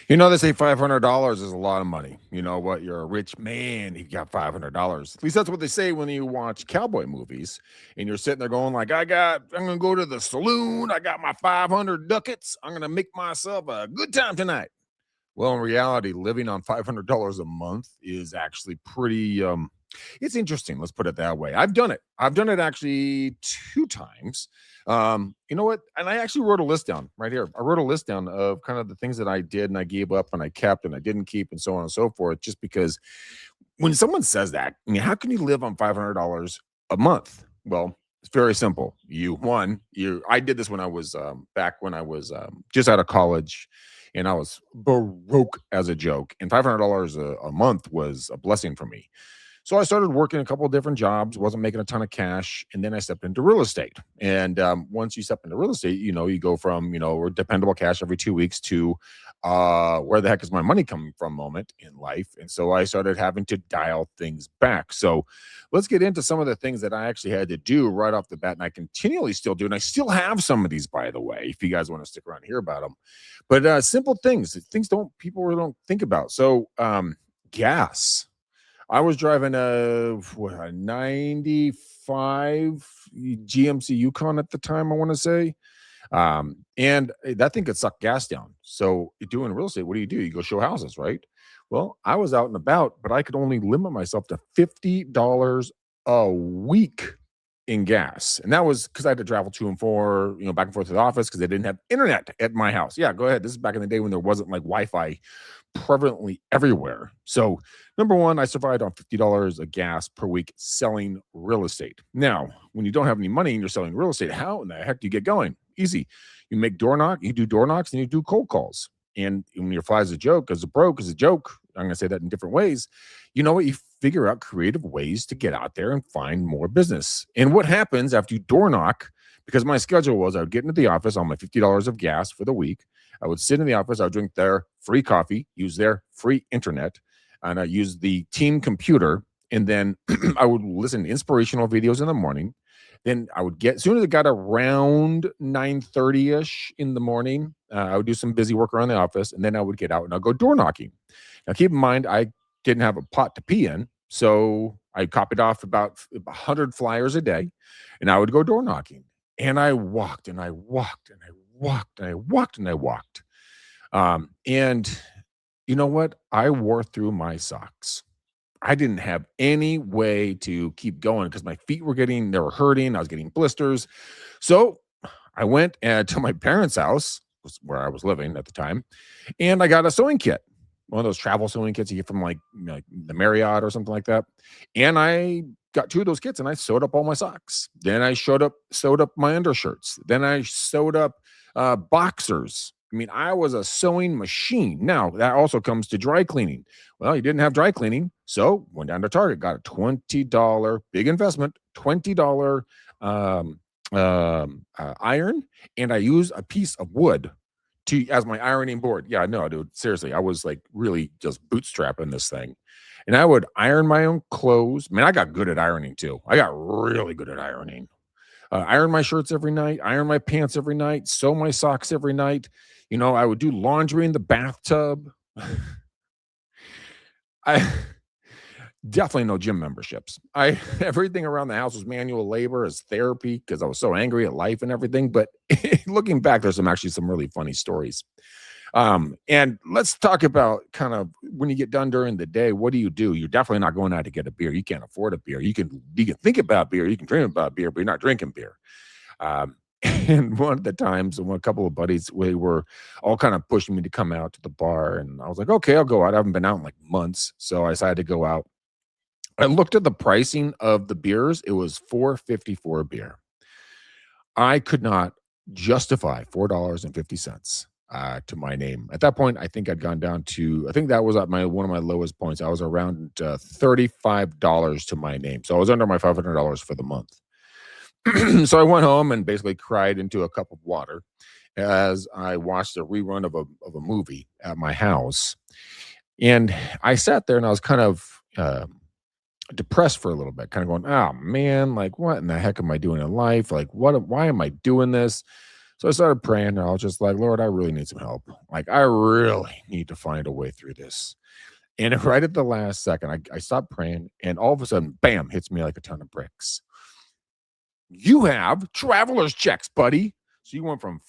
They say $500 is a lot of money. You know what? You're a rich man. You got $500. At least that's what they say when you watch cowboy movies, and you're sitting there going like, I'm going to go to the saloon. I got my 500 ducats. I'm going to make myself a good time tonight. Well, in reality, living on $500 a month is actually pretty it's interesting. Let's put it that way. I've done it. I've done it actually two times. You know what? And I actually wrote a list down right here. I wrote a list down of kind of the things that I did and I gave up and I kept and I didn't keep and so on and so forth. Just because when someone says that, I mean, how can you live on $500 a month? Well, it's very simple. I did this when I was back when I was just out of college and I was broke as a joke. And $500 a month was a blessing for me. So I started working a couple of different jobs, wasn't making a ton of cash, and then I stepped into real estate. And once you step into real estate, you go from dependable cash every 2 weeks to where the heck is my money coming from moment in life. And so I started having to dial things back. So let's get into some of the things that I actually had to do right off the bat, and I continually still do, and I still have some of these, by the way, if you guys want to stick around and hear about them. But simple things don't people really don't think about. So gas. I was driving a 95 GMC Yukon at the time, I want to say. And that thing could suck gas down. So doing real estate, what do? You go show houses, right? Well, I was out and about, but I could only limit myself to $50 a week in gas. And that was because I had to travel to and for, back and forth to the office because they didn't have internet at my house. Yeah, go ahead. This is back in the day when there wasn't like Wi-Fi prevalently everywhere. So, number one, I survived on $50 of gas per week selling real estate. Now, when you don't have any money and you're selling real estate, how in the heck do you get going? Easy. You do door knocks and you do cold calls. And when your fly is a joke, because broke is a joke, I'm going to say that in different ways. You know what? You figure out creative ways to get out there and find more business. And what happens after you door knock, because my schedule was I would get into the office on my $50 of gas for the week. I would sit in the office. I would drink their free coffee, use their free internet, and I use the team computer. And then I would listen to inspirational videos in the morning. Then I would as soon as it got around 9:30-ish in the morning, I would do some busy work around the office, and then I would get out and I'll go door knocking. Now, keep in mind, I didn't have a pot to pee in, so I copied off about 100 flyers a day, and I would go door knocking. And I walked and I walked and I walked and I walked and I walked. And you know what? I wore through my socks. I didn't have any way to keep going because my feet they were hurting. I was getting blisters. So I went to my parents' house, where I was living at the time, and I got a sewing kit, one of those travel sewing kits you get from like the Marriott or something like that. And I got two of those kits and I sewed up all my socks. Then I sewed up my undershirts. Then I sewed up boxers. I mean, I was a sewing machine. Now, that also comes to dry cleaning. Well, you didn't have dry cleaning, so went down to Target, got a $20 big investment, $20 iron, and I use a piece of wood as my ironing board. Yeah, no, dude, seriously, I was like really just bootstrapping this thing. And I would iron my own clothes. Man, I got good at ironing too. I got really good at ironing. Iron my shirts every night, iron my pants every night, sew my socks every night. I would do laundry in the bathtub. I definitely no gym memberships. Everything around the house was manual labor as therapy because I was so angry at life and everything. But looking back, there's some really funny stories. And let's talk about kind of when you get done during the day, what do? You're definitely not going out to get a beer. You can't afford a beer. You can think about beer, you can dream about beer, but you're not drinking beer. And one of the times, a couple of buddies, we were all kind of pushing me to come out to the bar, and I was like, okay, I'll go out. I haven't been out in like months, so I decided to go out. I looked at the pricing of the beers. It was $4.50 for a beer. I could not justify $4.50 to my name. At that point, I think I'd gone down to, I think that was at one of my lowest points. I was around $35 to my name. So I was under my $500 for the month. So I went home and basically cried into a cup of water as I watched a rerun of a movie at my house. And I sat there and I was kind of depressed for a little bit, kind of going, oh man, like what in the heck am I doing in life? Like why am I doing this? So I started praying, and I was just like, Lord, I really need some help. Like, I really need to find a way through this. And right at the last second, I stopped praying, and all of a sudden, bam, hits me like a ton of bricks. You have traveler's checks, buddy. So you went from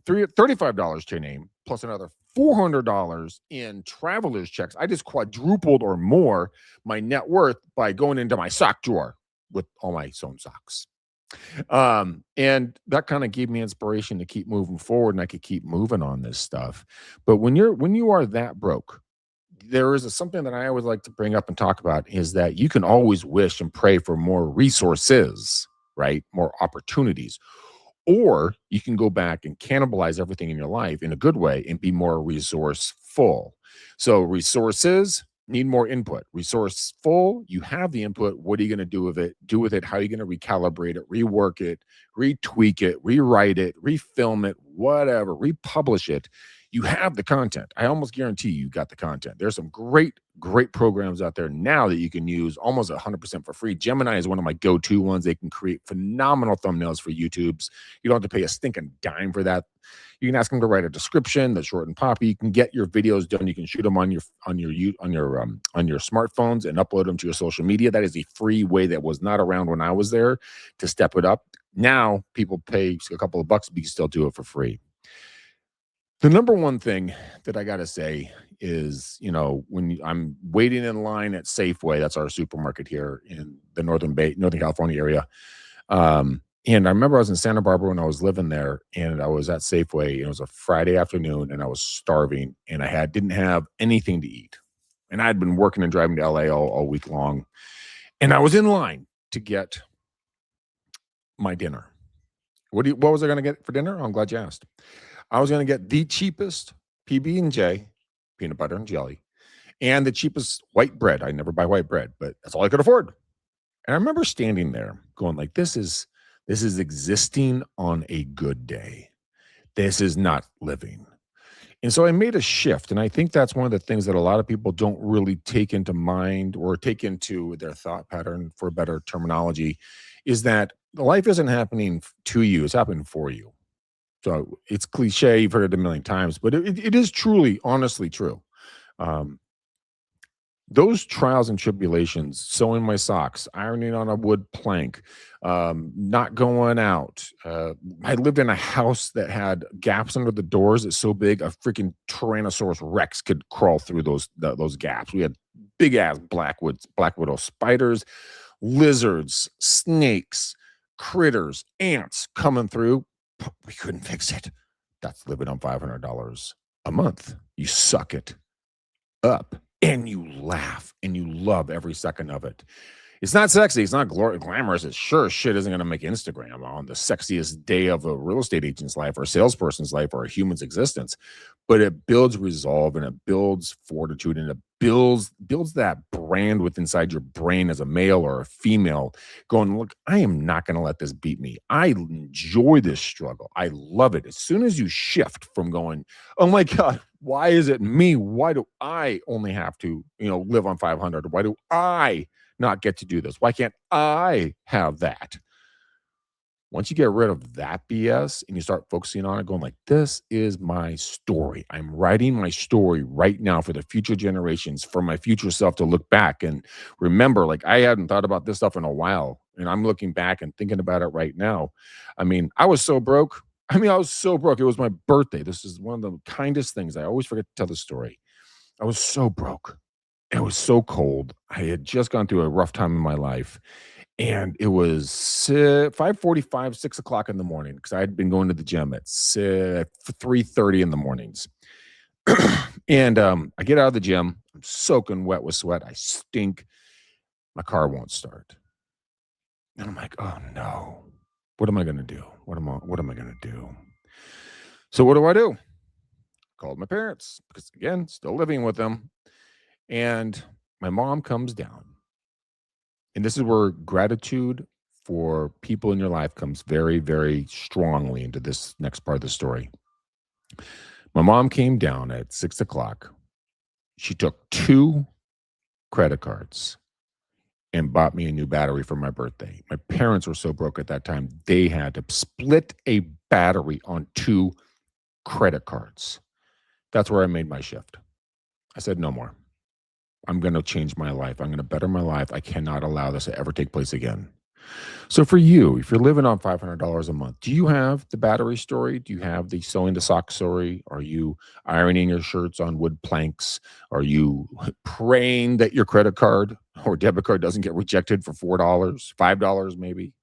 $35 to your name plus another $400 in traveler's checks. I just quadrupled or more my net worth by going into my sock drawer with all my sewn socks. And that kind of gave me inspiration to keep moving forward, and I could keep moving on this stuff. But when you are that broke, there is something that I always like to bring up and talk about is that you can always wish and pray for more resources, right? More opportunities. Or you can go back and cannibalize everything in your life in a good way and be more resourceful. So, resources need more input. Resourceful, you have the input. What are you going to do with it? Do with it. How are you going to recalibrate it, rework it, retweak it, rewrite it, refilm it, whatever, republish it? You have the content. I almost guarantee you got the content. There's some great programs out there now that you can use almost 100% for free. Gemini is one of my go-to ones. They can create phenomenal thumbnails for YouTubes. You don't have to pay a stinking dime for that. You can ask them to write a description that's short and poppy. You can get your videos done. You can shoot them on your smartphones and upload them to your social media. That is a free way that was not around when I was there to step it up. Now people pay a couple of bucks, but you can still do it for free. The number one thing that I got to say is, when I'm waiting in line at Safeway, that's our supermarket here in the Northern California area. And I remember I was in Santa Barbara when I was living there, and I was at Safeway, and it was a Friday afternoon, and I was starving, and I didn't have anything to eat. And I had been working and driving to LA all week long. And I was in line to get my dinner. What was I going to get for dinner? I'm glad you asked. I was going to get the cheapest PB&J, peanut butter and jelly, and the cheapest white bread. I never buy white bread, but that's all I could afford. And I remember standing there going like, this is existing on a good day. This is not living. And so I made a shift. And I think that's one of the things that a lot of people don't really take into mind or take into their thought pattern, for better terminology, is that life isn't happening to you. It's happening for you. So it's cliche. You've heard it a million times, but it is truly, honestly true. Those trials and tribulations, sewing my socks, ironing on a wood plank, not going out. I lived in a house that had gaps under the doors that's so big a freaking Tyrannosaurus Rex could crawl through those gaps. We had big ass black widow spiders, lizards, snakes, critters, ants coming through. We couldn't fix it. That's living on $500 a month. You suck it up and you laugh and you love every second of it. It's not sexy. It's not glamorous. It sure as shit isn't going to make Instagram on the sexiest day of a real estate agent's life or a salesperson's life or a human's existence. But it builds resolve and it builds fortitude and it builds that brand within inside your brain as a male or a female going, look, I am not going to let this beat me. I enjoy this struggle. I love it. As soon as you shift from going, oh my God, why is it me? Why do I only have to, live on 500? Why do I not get to do this? Why can't I have that? Once you get rid of that BS and you start focusing on it, going like, this is my story. I'm writing my story right now for the future generations, for my future self to look back and remember, like, I hadn't thought about this stuff in a while. And I'm looking back and thinking about it right now. I mean, I was so broke. I was so broke. It was my birthday. This is one of the kindest things. I always forget to tell the story. I was so broke. It was so cold. I had just gone through a rough time in my life. And it was 5:45, 6 o'clock in the morning because I had been going to the gym at 3:30 in the mornings. And I get out of the gym. I'm soaking wet with sweat. I stink. My car won't start. And I'm like, oh no. What am I going to do? What am I going to do? So what do? Called my parents because, again, still living with them. And my mom comes down. And this is where gratitude for people in your life comes very, very strongly into this next part of the story. My mom came down at 6 o'clock. She took 2 credit cards and bought me a new battery for my birthday. My parents were so broke at that time, they had to split a battery on 2 credit cards. That's where I made my shift. I said, no more. I'm going to change my life. I'm going to better my life. I cannot allow this to ever take place again. So for you, if you're living on $500 a month, do you have the battery story? Do you have the sewing the sock story? Are you ironing your shirts on wood planks? Are you praying that your credit card or debit card doesn't get rejected for $4, $5 maybe,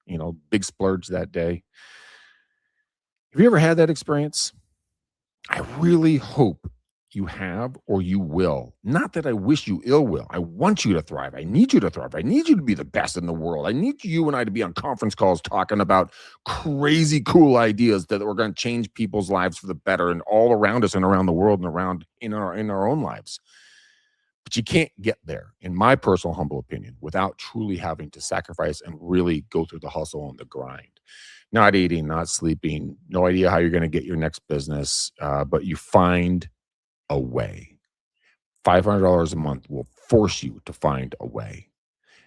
big splurge that day? Have you ever had that experience? I really hope you have or you will. Not that I wish you ill will. I want you to thrive. I need you to thrive. I need you to be the best in the world. I need you and I to be on conference calls talking about crazy cool ideas that are going to change people's lives for the better and all around us and around the world and around in our own lives. But you can't get there, in my personal humble opinion, without truly having to sacrifice and really go through the hustle and the grind. Not eating, not sleeping, no idea how you're going to get your next business, but you find a way. $500 a month will force you to find a way.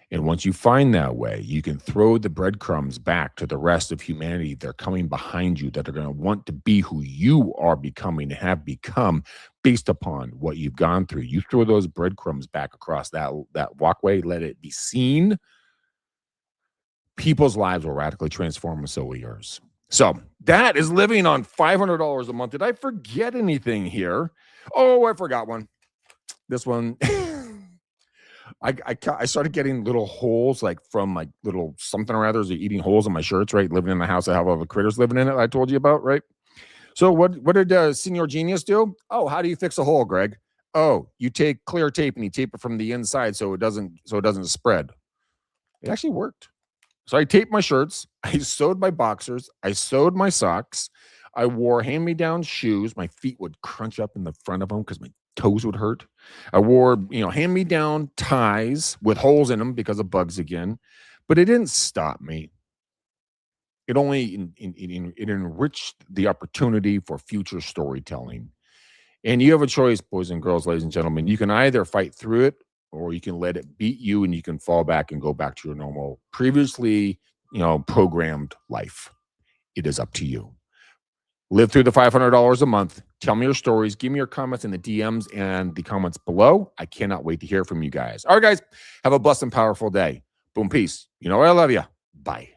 And once you find that way, you can throw the breadcrumbs back to the rest of humanity. They're coming behind you that are going to want to be who you are becoming and have become based upon what you've gone through. You throw those breadcrumbs back across that walkway, let it be seen. People's lives will radically transform, and so will yours. So that is living on $500 a month. Did I forget anything here? Oh, I forgot one. This one, I started getting little holes, like from like little something or others, eating holes in my shirts, right? Living in the house, I have all the critters living in it. I told you about, right? So what did Senior Genius do? Oh, how do you fix a hole, Greg? Oh, you take clear tape and you tape it from the inside so it doesn't spread. It actually worked. So I taped my shirts, I sewed my boxers, I sewed my socks, I wore hand-me-down shoes. My feet would crunch up in the front of them because my toes would hurt. I wore, hand-me-down ties with holes in them because of bugs again. But it didn't stop me. It only it enriched the opportunity for future storytelling. And you have a choice, boys and girls, ladies and gentlemen. You can either fight through it or you can let it beat you and you can fall back and go back to your normal, previously, programmed life. It is up to you. Live through the $500 a month. Tell me your stories. Give me your comments in the DMs and the comments below. I cannot wait to hear from you guys. All right, guys, have a blessed and powerful day. Boom, peace. You know I love you. Bye.